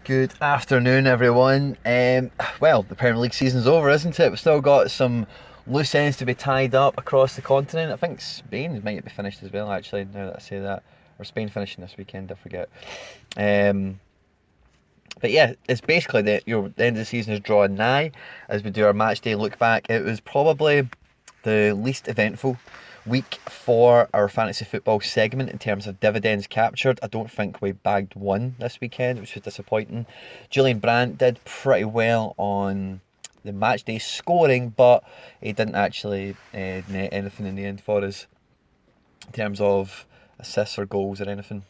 Good afternoon, everyone. Well, the Premier League season's over, isn't it? We've still got some loose ends to be tied up across the continent. I think Spain might be finished as well, actually, now that I say that. Or Spain finishing this weekend, I forget. Um, but yeah, it's basically the end of the season is drawing nigh as we do our match day look back. It was probably the least eventful week for our fantasy football segment in terms of dividends captured. I don't think we bagged one this weekend, which was disappointing. Julian Brandt did pretty well on the match day scoring, but he didn't actually net anything in the end for us in terms of assists or goals or anything.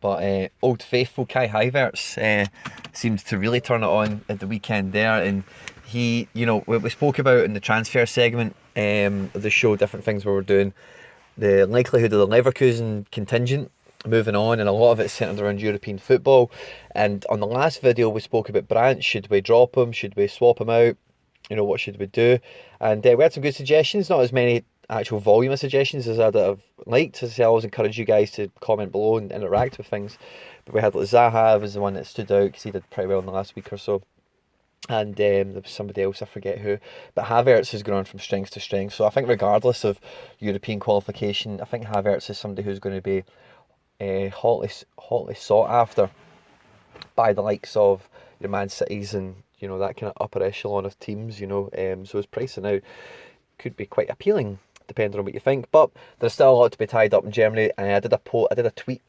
But Old Faithful Kai Havertz seemed to really turn it on at the weekend there, and he, we spoke about in the transfer segment of the show, different things we were doing, the likelihood of the Leverkusen contingent moving on, and a lot of it centred around European football. And on the last video, we spoke about Brandt. Should we drop him? Should we swap him out? What should we do? And we had some good suggestions, not as many actual volume of suggestions as I'd have liked. As I say, I always encourage you guys to comment below and interact with things. But we had like Zaha was the one that stood out because he did pretty well in the last week or so. And there was somebody else, I forget who. But Havertz has gone from strength to strength. So I think regardless of European qualification, I think Havertz is somebody who's going to be hotly sought after by the likes of your Man Cities and that kind of upper echelon of teams. So his price now could be quite appealing depending on what you think. But there's still a lot to be tied up in Germany. And I did a tweet.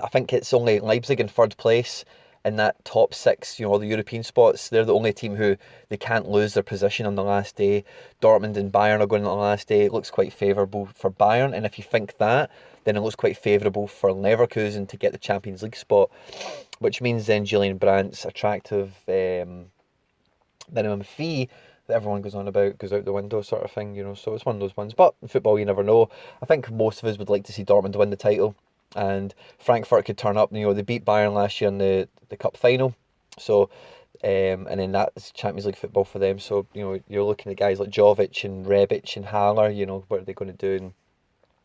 I think it's only Leipzig in third place in that top six, the European spots. They're the only team who they can't lose their position on the last day. Dortmund and Bayern are going on the last day. It looks quite favourable for Bayern, and if you think that, then it looks quite favourable for Leverkusen to get the Champions League spot, which means then Julian Brandt's attractive minimum fee that everyone goes on about goes out the window, sort of thing. So it's one of those ones. But in football, you never know. I think most of us would like to see Dortmund win the title, and Frankfurt could turn up. They beat Bayern last year in the cup final, so and then that's Champions League football for them. So you're looking at guys like Jovic and Rebic and Haller. What are they going to do? And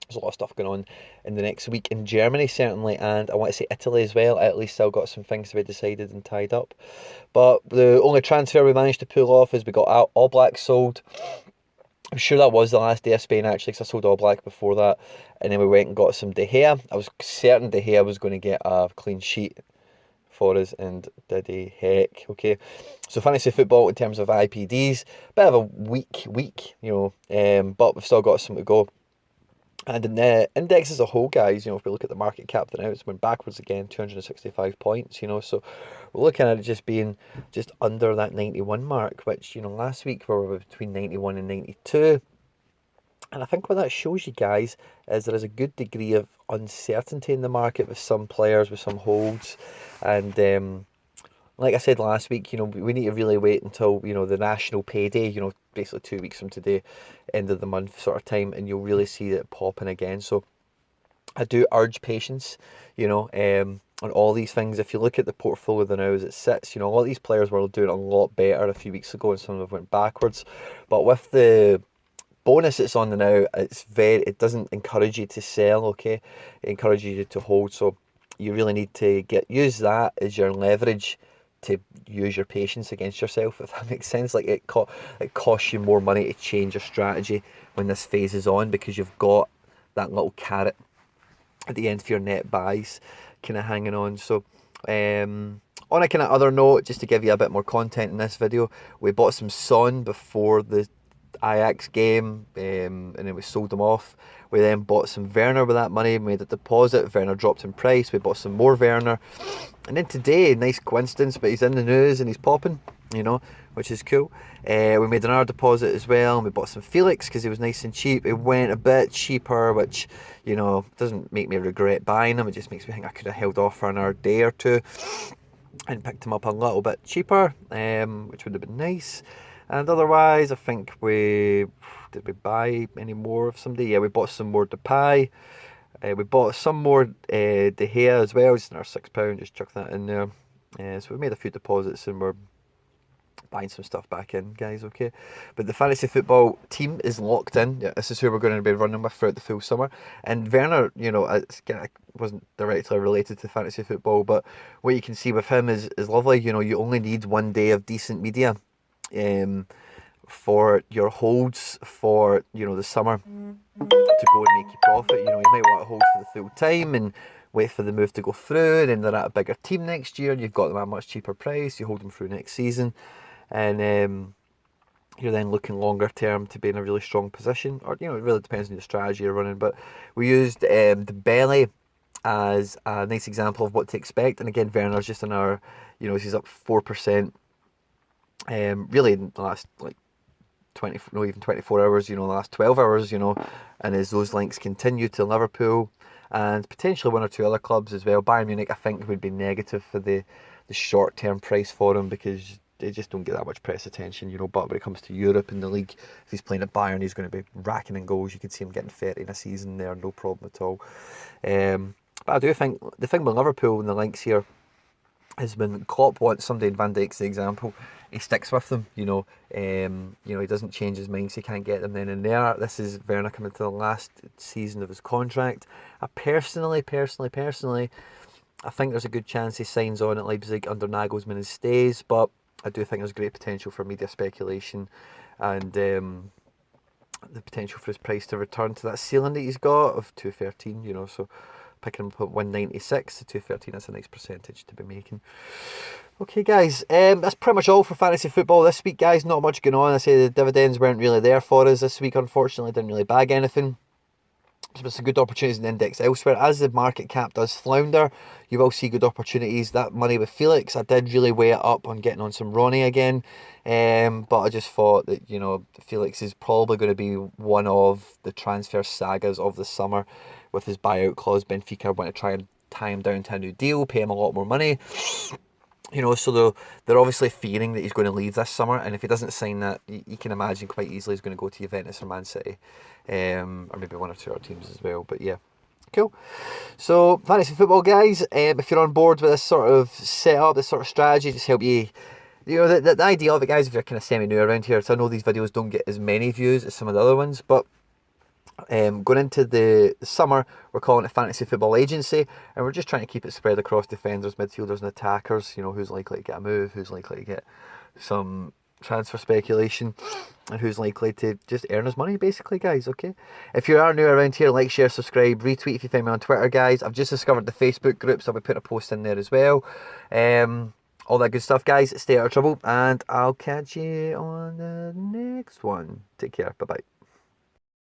there's a lot of stuff going on in the next week in Germany, certainly, and I want to say Italy as well. At least still got some things to be decided and tied up. But the only transfer we managed to pull off is we got All Black sold. I'm sure that was the last day of Spain, actually, because I sold All Black before that. And then we went and got some De Gea. I was certain De Gea was going to get a clean sheet for us, and did he heck. Okay, so fantasy football in terms of IPDs, bit of a weak week, but we've still got some to go. And in the index as a whole, guys, if we look at the market cap, then it's went backwards again, 265 points, so we're looking at it just being just under that 91 mark, which, last week we were between 91 and 92. And I think what that shows you guys is there is a good degree of uncertainty in the market with some players, with some holds. And like I said last week, we need to really wait until, the national payday, basically 2 weeks from today, end of the month sort of time, and you'll really see it popping again. So I do urge patience, on all these things. If you look at the portfolio now as it sits, a lot of these players were doing a lot better a few weeks ago, and some of them went backwards. But with the bonus it's on now, it doesn't encourage you to sell, okay? It encourages you to hold. So you really need to use that as your leverage to use your patience against yourself, if that makes sense. Like it costs you more money to change your strategy when this phase is on, because you've got that little carrot at the end for your net buys kind of hanging on. So on a kind of other note, just to give you a bit more content in this video, we bought some Son before the Ajax game, and then we sold them off. We then bought some Werner with that money, made a deposit. Werner dropped in price. We bought some more Werner, and then today, nice coincidence, but he's in the news and he's popping, which is cool. We made another deposit as well, and we bought some Felix because he was nice and cheap. It went a bit cheaper, which doesn't make me regret buying him. It just makes me think I could have held off for another day or two and picked him up a little bit cheaper, which would have been nice. And otherwise, I think did we buy any more of somebody? Yeah, we bought some more Depay. We bought some more De Gea as well, just another £6, just chuck that in there. So we made a few deposits, and we're buying some stuff back in, guys, okay? But the fantasy football team is locked in. Yeah, this is who we're going to be running with throughout the full summer. And Werner, it wasn't directly related to fantasy football, but what you can see with him is lovely. You only need one day of decent media um, for your holds for, the summer to go and make you profit. You might want to hold for the full time and wait for the move to go through, and then they're at a bigger team next year and you've got them at a much cheaper price. You hold them through next season, and you're then looking longer term to be in a really strong position. Or it really depends on the strategy you're running. But we used the belly as a nice example of what to expect. And again, Werner's just in our, he's up 4%. Really in the last 24 hours, the last 12 hours, and as those links continue to Liverpool and potentially one or two other clubs as well. Bayern Munich, I think, would be negative for the short-term price for him because they just don't get that much press attention, but when it comes to Europe and the league, if he's playing at Bayern, he's going to be racking in goals. You can see him getting 30 in a season there, no problem at all. But I do think the thing with Liverpool and the links here is when Klopp wants somebody, in Van Dijk's the example, he sticks with them. He doesn't change his mind, so he can't get them then and there. This is Werner coming to the last season of his contract. I personally, I think there's a good chance he signs on at Leipzig under Nagelsmann and stays, but I do think there's great potential for media speculation and the potential for his price to return to that ceiling that he's got of 213, so picking him up at 196 to 213, that's a nice percentage to be making. Okay, guys, that's pretty much all for fantasy football this week, guys. Not much going on. I say the dividends weren't really there for us this week, unfortunately. Didn't really bag anything. There's some good opportunities in the index elsewhere. As the market cap does flounder, you will see good opportunities. That money with Felix, I did really weigh it up on getting on some Ronnie again. But I just thought that, Felix is probably going to be one of the transfer sagas of the summer with his buyout clause. Benfica want to try and tie him down to a new deal, pay him a lot more money. So they're obviously fearing that he's going to leave this summer, and if he doesn't sign that, you can imagine quite easily he's going to go to Juventus or Man City, or maybe one or two other teams as well. But yeah, cool. So fantasy football, guys. If you're on board with this sort of setup, this sort of strategy, just help you. The idea of it, guys. If you're kind of semi-new around here, so I know these videos don't get as many views as some of the other ones, but going into the summer, we're calling it Fantasy Football Agency, and we're just trying to keep it spread across defenders, midfielders and attackers. Who's likely to get a move, who's likely to get some transfer speculation, and who's likely to just earn his money, basically, guys, okay? If you are new around here, like, share, subscribe, retweet if you find me on Twitter, guys. I've just discovered the Facebook group, so I'll be putting a post in there as well. All that good stuff, guys. Stay out of trouble, and I'll catch you on the next one. Take care. Bye-bye.